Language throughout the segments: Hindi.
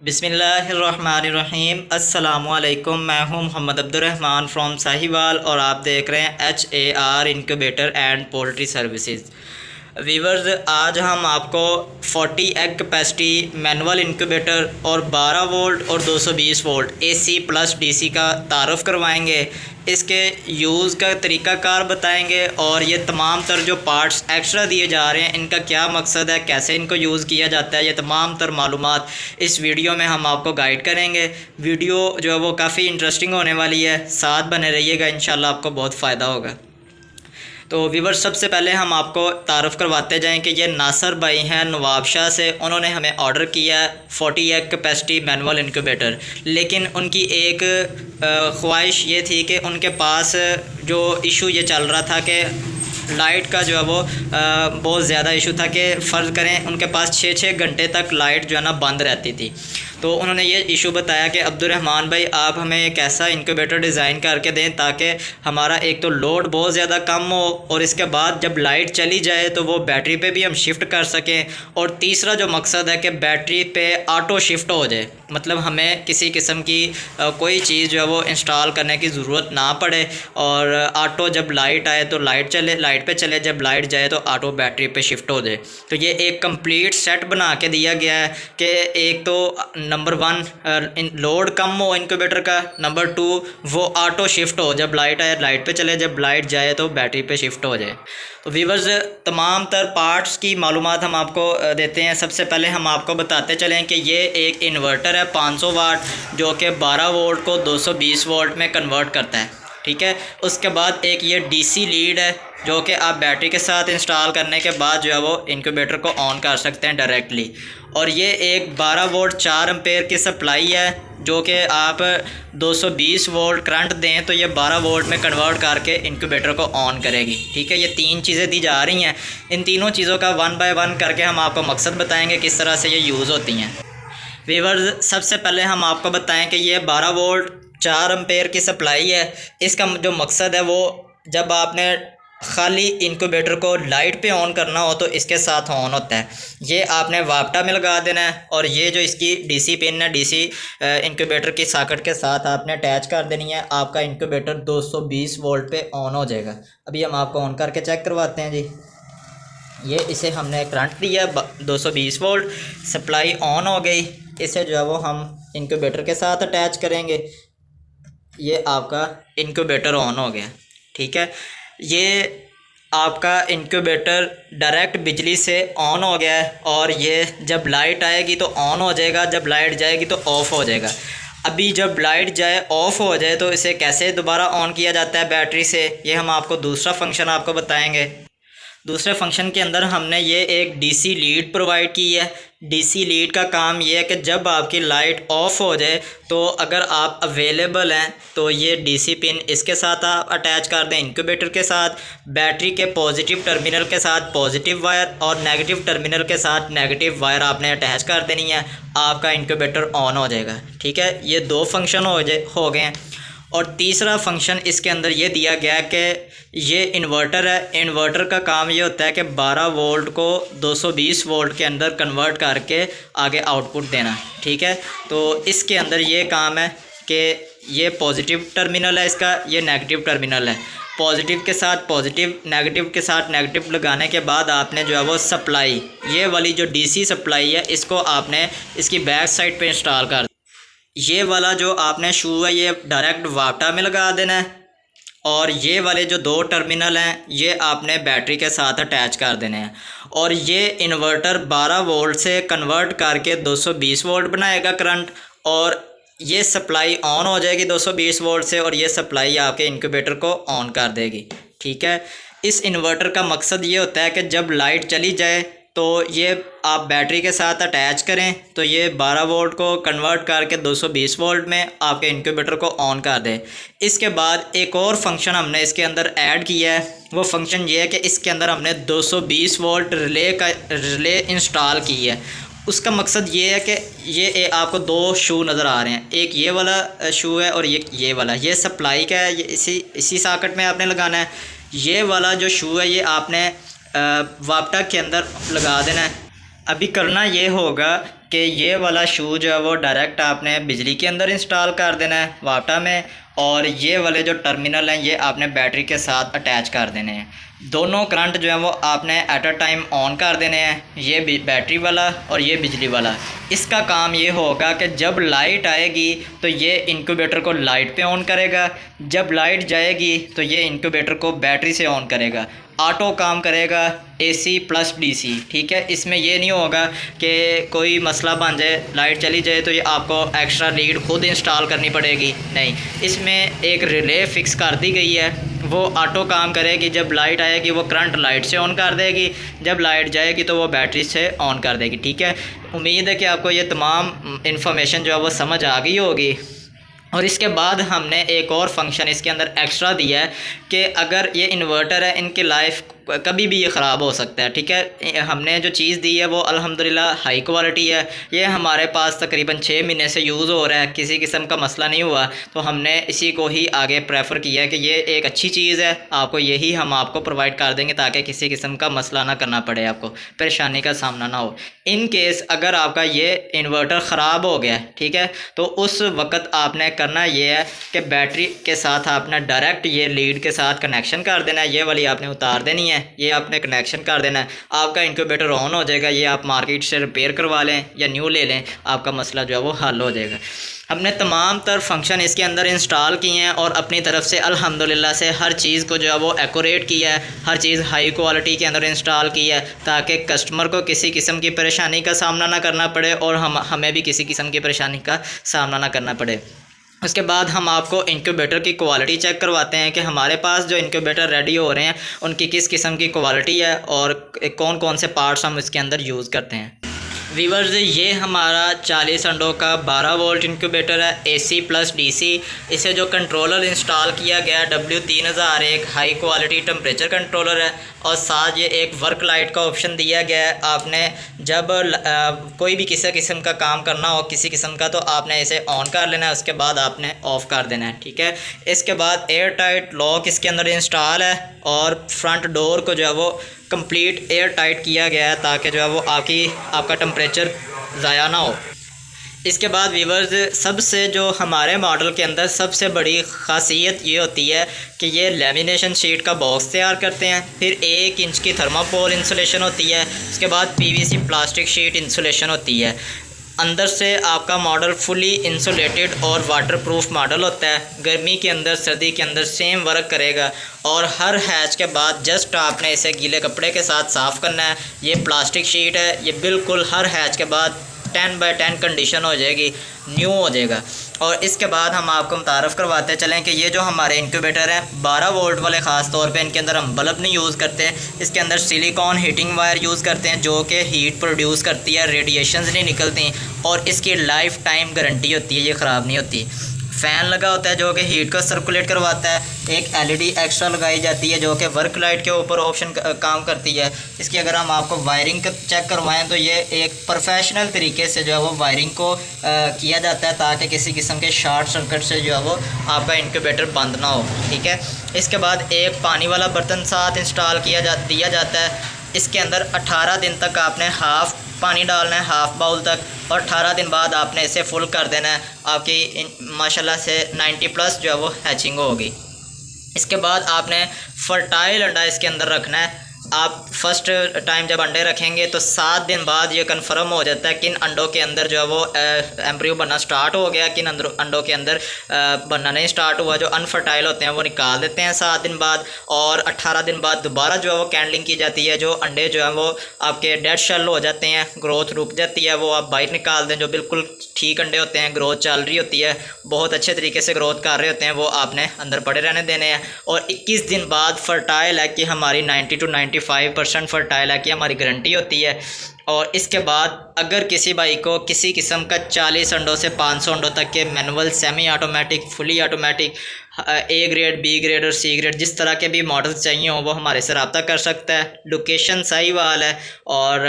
बिस्मिल्लाहिर्रहमानिर्रहीम। अस्सलामुअलैकुम। मैं हूं मोहम्मद अब्दुर्रहमान फ्रॉम साहिवाल और आप देख रहे हैं HAR incubator and poultry services. Viewers, आज हम आपको 40 एग कैपेसिटी मैनुअल इनक्यूबेटर और 12 वोल्ट और 220 वोल्ट AC प्लस DC का तारुफ़ करवाएंगे। इसके यूज़ का तरीक़ाकार बताएंगे और ये तमाम तर जो पार्ट्स एक्स्ट्रा दिए जा रहे हैं इनका क्या मकसद है, कैसे इनको यूज़ किया जाता है, ये तमाम तर मालूमात इस वीडियो में हम आपको गाइड करेंगे। वीडियो जो है वो काफ़ी इंटरेस्टिंग होने वाली है, साथ बने रहिएगा, इंशाल्लाह आपको बहुत फ़ायदा होगा। तो व्यूअर्स, सबसे पहले हम आपको तारुफ़ करवाते जाएं कि ये नासर भाई हैं नवाबशाह से। उन्होंने हमें ऑर्डर किया 40 एग कैपेसिटी मैनुअल इनक्यूबेटर, लेकिन उनकी एक ख्वाहिश ये थी कि उनके पास जो इशू ये चल रहा था कि लाइट का जो है वो बहुत ज़्यादा इशू था कि फ़र्ज़ करें उनके पास 6-6 घंटे तक लाइट जो है ना बंद रहती थी। तो उन्होंने ये इशू बताया कि अब्दुर्रहमान भाई, आप हमें एक ऐसा इनक्यूबेटर डिज़ाइन करके दें ताकि हमारा एक तो लोड बहुत ज़्यादा कम हो और इसके बाद जब लाइट चली जाए तो वो बैटरी पे भी हम शिफ्ट कर सकें, और तीसरा जो मकसद है कि बैटरी पे ऑटो शिफ्ट हो जाए, मतलब हमें किसी किस्म की कोई चीज़ जो है वो इंस्टॉल करने की ज़रूरत ना पड़े और ऑटो जब लाइट आए तो लाइट चले, लाइट पे चले, जब लाइट जाए तो ऑटो बैटरी पे शिफ्ट हो जाए। तो ये एक कंप्लीट सेट बना के दिया गया है कि एक तो नंबर 1 लोड कम हो इनक्यूबेटर का, नंबर 2 वो ऑटो शिफ्ट हो, जब लाइट आए लाइट पे चले, जब लाइट जाए तो बैटरी पे शिफ्ट हो जाए। तो व्यूअर्स, तमाम तर पार्ट्स की मालूमात हम आपको देते हैं। सबसे पहले हम आपको बताते चलें कि ये एक इन्वर्टर है 500 वाट, जो कि 12 वोल्ट को 220 वोल्ट में कन्वर्ट करता है, ठीक है। उसके बाद एक ये DC लीड है जो कि आप बैटरी के साथ इंस्टॉल करने के बाद जो है वो इनक्यूबेटर को ऑन कर सकते हैं डायरेक्टली। और ये एक 12 वोल्ट 4 एम्पेयर की सप्लाई है जो कि आप 220 वोल्ट करंट दें तो ये 12 वोल्ट में कन्वर्ट करके इनक्यूबेटर को ऑन करेगी, ठीक है। ये 3 चीज़ें दी जा रही हैं। इन तीनों चीज़ों का 1 बाय 1 करके हम आपको मकसद बताएँगे किस तरह से ये यूज़ होती हैं। व्यूअर्स, सबसे पहले हम आपको बताएं कि ये 12 वोल्ट 4 एम्पेयर की सप्लाई है। इसका जो मकसद है वो जब आपने खाली इनक्यूबेटर को लाइट पे ऑन करना हो तो इसके साथ ऑन होता है। ये आपने वापटा में लगा देना है और ये जो इसकी DC पिन है, DC इनक्यूबेटर की सॉकेट के साथ आपने अटैच कर देनी है। आपका इनक्यूबेटर 220 वोल्ट पे ऑन हो जाएगा। अभी हम आपको ऑन करके चेक करवाते हैं जी। ये इसे हमने करंट दिया 220 वोल्ट, सप्लाई ऑन हो गई। इसे जो है वो हम इनक्यूबेटर के साथ अटैच करेंगे। ये आपका इनक्यूबेटर ऑन हो गया, ठीक है। ये आपका इनक्यूबेटर डायरेक्ट बिजली से ऑन हो गया है और ये जब लाइट आएगी तो ऑन हो जाएगा, जब लाइट जाएगी तो ऑफ़ हो जाएगा। अभी जब लाइट जाए ऑफ़ हो जाए तो इसे कैसे दोबारा ऑन किया जाता है बैटरी से, ये हम आपको दूसरा फंक्शन आपको बताएंगे। दूसरे फंक्शन के अंदर हमने ये एक DC लीड प्रोवाइड की है। DC लीड का काम ये है कि जब आपकी लाइट ऑफ़ हो जाए तो अगर आप अवेलेबल हैं तो ये DC पिन इसके साथ आप अटैच कर दें इनक्यूबेटर के साथ, बैटरी के पॉजिटिव टर्मिनल के साथ पॉजिटिव वायर और नेगेटिव टर्मिनल के साथ नेगेटिव वायर आपने अटैच कर देनी है। आपका इनक्यूबेटर ऑन हो जाएगा, ठीक है। ये 2 फंक्शन हो गए हैं। और तीसरा फंक्शन इसके अंदर ये दिया गया है कि ये इन्वर्टर है। इन्वर्टर का काम ये होता है कि 12 वोल्ट को 220 वोल्ट के अंदर कन्वर्ट करके आगे आउटपुट देना, ठीक है। तो इसके अंदर ये काम है कि ये पॉजिटिव टर्मिनल है इसका, ये नेगेटिव टर्मिनल है। पॉजिटिव के साथ पॉजिटिव, नेगेटिव के साथ नेगेटिव लगाने के बाद आपने जो है वो सप्लाई, ये वाली जो DC सप्लाई है इसको आपने इसकी बैक साइड पे इंस्टॉल कर, ये वाला जो आपने शू है ये डायरेक्ट वापटा में लगा देना है और ये वाले जो 2 टर्मिनल हैं ये आपने बैटरी के साथ अटैच कर देने हैं। और ये इन्वर्टर 12 वोल्ट से कन्वर्ट करके 220 वोल्ट बनाएगा करंट और ये सप्लाई ऑन हो जाएगी 220 वोल्ट से और ये सप्लाई आपके इनक्यूबेटर को ऑन कर देगी, ठीक है। इस इन्वर्टर का मकसद ये होता है कि जब लाइट चली जाए तो ये आप बैटरी के साथ अटैच करें तो ये 12 वोल्ट को कन्वर्ट करके 220 वोल्ट में आपके इनक्यूबेटर को ऑन कर दे। इसके बाद एक और फंक्शन हमने इसके अंदर ऐड किया है। वो फंक्शन ये है कि इसके अंदर हमने 220 वोल्ट रिले इंस्टॉल की है। उसका मकसद ये है कि ये आपको 2 शू नज़र आ रहे हैं, एक ये वाला शू है और ये वाला, ये सप्लाई का है, ये इसी सॉकेट में आपने लगाना है। ये वाला जो शू है ये आपने वापटा के अंदर लगा देना है। अभी करना ये होगा कि ये वाला शू जो है वो डायरेक्ट आपने बिजली के अंदर इंस्टॉल कर देना है वाटा में, और ये वाले जो टर्मिनल हैं ये आपने बैटरी के साथ अटैच कर देने हैं। दोनों करंट जो है वो आपने एट अ टाइम ऑन कर देने हैं, ये बैटरी वाला और ये बिजली वाला। इसका काम ये होगा कि जब लाइट आएगी तो ये इंक्यूबेटर को लाइट पे ऑन करेगा, जब लाइट जाएगी तो ये इंक्यूबेटर को बैटरी से ऑन करेगा। ऑटो काम करेगा, AC प्लस DC, ठीक है। इसमें ये नहीं होगा कि कोई मसला बन जाए, लाइट चली जाए तो ये आपको एक्स्ट्रा लीड खुद इंस्टॉल करनी पड़ेगी, नहीं। इसमें एक रिले फिक्स कर दी गई है, वो ऑटो काम करेगी। जब लाइट आएगी वो करंट लाइट से ऑन कर देगी, जब लाइट जाएगी तो वो बैटरी से ऑन कर देगी, ठीक है। उम्मीद है कि आपको ये तमाम इन्फॉर्मेशन जो है वो समझ आ गई होगी। और इसके बाद हमने एक और फंक्शन इसके अंदर एक्स्ट्रा दिया है कि अगर ये इन्वर्टर है, इनकी लाइफ कभी भी ये ख़राब हो सकता है, ठीक है। हमने जो चीज़ दी है वो अल्हम्दुलिल्लाह हाई क्वालिटी है। ये हमारे पास तकरीबन 6 महीने से यूज़ हो रहा है, किसी किस्म का मसला नहीं हुआ, तो हमने इसी को ही आगे प्रेफर किया कि ये एक अच्छी चीज़ है, आपको यही हम आपको प्रोवाइड कर देंगे ताकि किसी किस्म का मसला ना करना पड़े, आपको परेशानी का सामना ना हो। इन केस अगर आपका ये इन्वर्टर ख़राब हो गया, ठीक है, तो उस वक़्त आपने करना ये है कि बैटरी के साथ आपने डायरेक्ट ये लीड के साथ कनेक्शन कर देना है, ये वाली आपने उतार देनी है, ये आपने कनेक्शन कर देना है, आपका इंक्यूबेटर ऑन हो जाएगा। ये आप मार्केट से रिपेयर करवा लें या न्यू ले लें, आपका मसला जो है वो हल हो जाएगा। हमने तमाम तर फंक्शन इसके अंदर इंस्टॉल किए हैं और अपनी तरफ से अल्हम्दुलिल्लाह से हर चीज़ को जो है वो एक्यूरेट किया है, हर चीज़ हाई क्वालिटी के अंदर इंस्टॉल किया है ताकि कस्टमर को किसी किस्म की परेशानी का सामना ना करना पड़े और हमें भी किसी किस्म की परेशानी का सामना ना करना पड़े। उसके बाद हम आपको इंक्यूबेटर की क्वालिटी चेक करवाते हैं कि हमारे पास जो इंक्यूबेटर रेडी हो रहे हैं उनकी किस किस्म की क्वालिटी है और कौन कौन से पार्ट्स हम इसके अंदर यूज़ करते हैं। वीवर्स, ये हमारा 40 अंडों का 12 वोल्ट इंक्यूबेटर है, AC प्लस DC। इसे जो कंट्रोलर इंस्टॉल किया गया W3001 high quality temperature controller है और साथ ये एक वर्क लाइट का ऑप्शन दिया गया है। आपने जब कोई भी किसी किस्म का काम करना हो किसी किस्म का, तो आपने इसे ऑन कर लेना है, उसके बाद आपने ऑफ़ कर देना है, ठीक है। इसके बाद एयर टाइट लॉक इसके अंदर इंस्टॉल है और फ्रंट डोर को जो है वो कंप्लीट एयर टाइट किया गया है ताकि जो है वो आपका टेम्परेचर ज़ाया ना हो। इसके बाद व्यूवर्स, सबसे जो हमारे मॉडल के अंदर सबसे बड़ी ख़ासियत ये होती है कि ये लेमिनेशन शीट का बॉक्स तैयार करते हैं, फिर 1 इंच की थर्माकोल इंसुलेशन होती है, उसके बाद PVC प्लास्टिक शीट इंसुलेशन होती है। अंदर से आपका मॉडल फुली इंसुलेटेड और वाटरप्रूफ मॉडल होता है। गर्मी के अंदर सर्दी के अंदर सेम वर्क करेगा और हर हैच के बाद जस्ट आपने इसे गीले कपड़े के साथ साफ़ करना है। ये प्लास्टिक शीट है, ये बिल्कुल हर हैच के बाद 10/10 कंडीशन हो जाएगी, न्यू हो जाएगा। और इसके बाद हम आपको मुतारफ़ करवाते चलें कि ये जो हमारे इंक्यूबेटर हैं 12 वोल्ट वाले ख़ास तौर पे, इनके अंदर हम बल्ब नहीं यूज़ करते हैं। इसके अंदर सिलिकॉन हीटिंग वायर यूज़ करते हैं जो कि हीट प्रोड्यूस करती है, रेडिएशंस नहीं निकलती और इसकी लाइफ टाइम गारंटी होती है, ये ख़राब नहीं होती। फ़ैन लगा होता है जो कि हीट को सर्कुलेट करवाता है। एक LED एक्स्ट्रा लगाई जाती है जो कि वर्क लाइट के ऊपर ऑप्शन काम करती है। इसकी अगर हम आपको वायरिंग चेक करवाएं तो ये एक प्रोफेशनल तरीके से जो है वो वायरिंग को किया जाता है ताकि किसी किस्म के शॉर्ट सर्किट से जो है वो आपका इंक्यूबेटर बंद ना हो, ठीक है। इसके बाद एक पानी वाला बर्तन साथ इंस्टॉल दिया जाता है। इसके अंदर 18 दिन तक आपने हाफ़ पानी डालना है, हाफ़ बाउल तक, और 18 दिन बाद आपने इसे फुल कर देना है। आपकी माशाल्लाह से 90+ जो है वो हैचिंग होगी। इसके बाद आपने फर्टाइल अंडा इसके अंदर रखना है। आप फर्स्ट टाइम जब अंडे रखेंगे तो 7 दिन बाद ये कन्फर्म हो जाता है किन अंडों के अंदर जो है वो एम्ब्रियो बनना स्टार्ट हो गया, किन अंडों के अंदर बनना नहीं स्टार्ट हुआ। जो अनफर्टाइल होते हैं वो निकाल देते हैं 7 दिन बाद, और 18 दिन बाद दोबारा जो है वो कैंडलिंग की जाती है। जो अंडे जो है वो आपके डेड शेल हो जाते हैं, ग्रोथ रुक जाती है, वो आप बाहर निकाल दें। जो बिल्कुल ठीक अंडे होते हैं, ग्रोथ चल रही होती है, बहुत अच्छे तरीके से ग्रोथ कर रहे होते हैं, वो आपने अंदर पड़े रहने देने हैं। और 21 दिन बाद फर्टाइल है कि हमारी 90 to 95% फर्टाइल है कि हमारी गारंटी होती है। और इसके बाद अगर किसी भाई को किसी किस्म का 40 अंडों से 500 अंडों तक के manual, semi automatic, fully automatic, A grade, B grade और C ग्रेड जिस तरह के भी मॉडल्स चाहिए हो वो हमारे से रब्ता कर सकता है। लोकेशन साहिवाल है और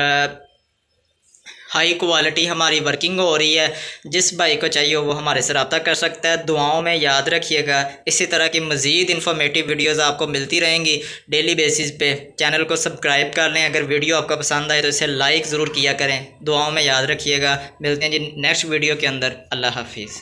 हाई क्वालिटी हमारी वर्किंग हो रही है। जिस भाई को चाहिए वो हमारे से रब्ता कर सकता है। दुआओं में याद रखिएगा। इसी तरह की मज़ीद इन्फॉर्मेटिव वीडियोस आपको मिलती रहेंगी डेली बेसिस पे। चैनल को सब्सक्राइब कर लें। अगर वीडियो आपको पसंद आए तो इसे लाइक ज़रूर किया करें। दुआओं में याद रखिएगा। मिलते हैं जी नेक्स्ट वीडियो के अंदर। अल्लाह हाफिज़।